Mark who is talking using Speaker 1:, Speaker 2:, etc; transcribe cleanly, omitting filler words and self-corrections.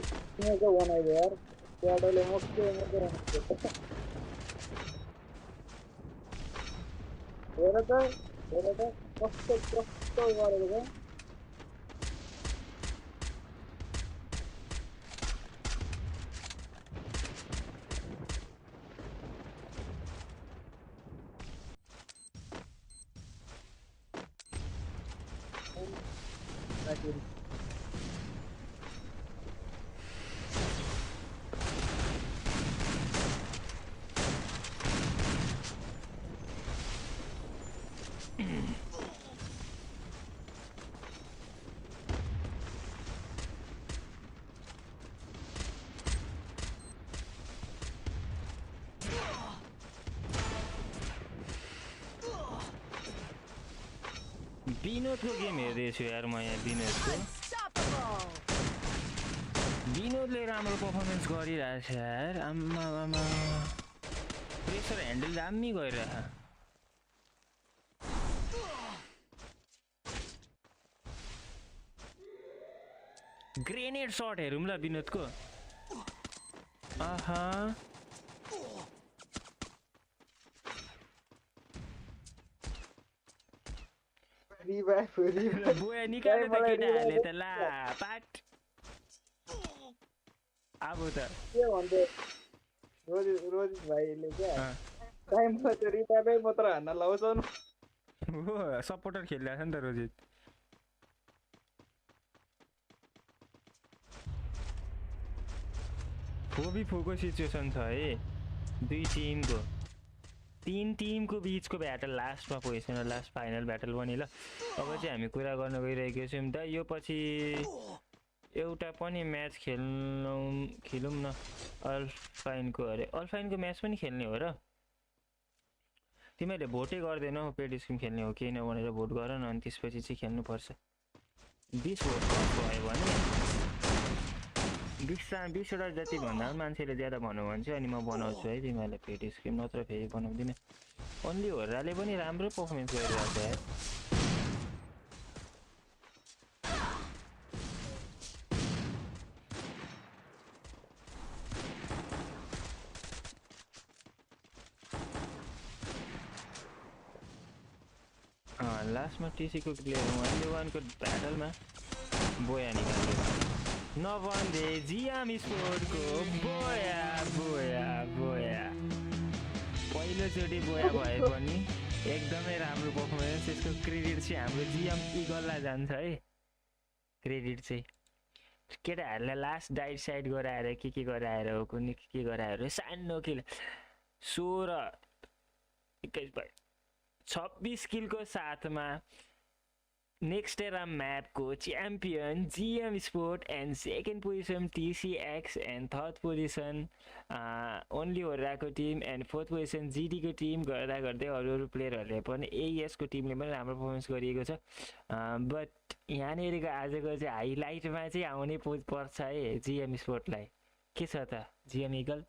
Speaker 1: को बनाइदियो यार प्याडोले मक्के हेर त कस्तो कस्तो गरेको छ राखिन्
Speaker 2: विनोदको गेम हेर्दैछु यार म यहाँ विनोदले राम्रो पर्फर्मेन्स गरिरहेछ यार आम्मा प्रेसर ह्यान्डल दामी गरिरहेछ ग्रेनेड शट हेरौँ ल विनोदको आहा बोया निकाल्यो त केटाहरूले त ला पाट अब त
Speaker 1: के भन्थे रोजित भाइले क्या टाइममा त्यो रिभाइभै मात्र हान्न लाउँछन्
Speaker 2: हो सपोर्टर खेलिरहेछ नि त रोजित फोको सिचुएसन छ है दुई टिमको तीन टिमको बिचको ब्याटल लास्टमा पोजिसन लास्ट फाइनल ब्याटल पनि ल अब चाहिँ हामी कुरा गर्न गइरहेको छौँ त यो पछि एउटा पनि म्याच खेलौँ न अल्फाइनको अरे अल्फाइनको म्याच पनि खेल्ने हो र तिमीहरूले भोटै गर्दैनौ पेड स्किम खेल्ने हो कि भनेर भोट गर न अनि त्यसपछि चाहिँ खेल्नुपर्छ 20 भोट भयो भने 20वटा जति भन्दा पनि मान्छेले ज्यादा भन्नु भने चाहिँ अनि म बनाउँछु है तिमीहरूले पेड स्किम नत्र फेरि बनाउँदिनँ ओन्ली होराले पनि राम्रो पर्फर्मेन्स गरिरहेको छ यार लास्टमा टिसीको प्लेयर 1v1 को ब्याटलमा बोया निकाल्यो नभन्दे जियाम स्पोर्टको बोया पहिलोचोटि बोया भए पनि एकदमै राम्रो पर्फर्मेन्स यसको क्रेडिट चाहिँ हाम्रो जिएम इगललाई जान्छ है क्रेडिट चाहिँ केटाहरूलाई लास्ट डाइट साइड गराएर के गराएर हो कुनै के गराएर सानो किल 16 21 भयो 26 किलको साथमा नेक्स्ट एरा म्यापको champion GM sport and second position TCX and third position only होराको टिम एन्ड फोर्थ पोजिसन जिडीको टिम गर्दै अरू प्लेयरहरूले पनि एएसको टिमले पनि राम्रो पर्फर्मेन्स गरिएको छ बट यहाँनिरको आजको चाहिँ हाइलाइटमा चाहिँ आउनै पर्छ है जिएम स्पोर्टलाई के छ त जिएम इगल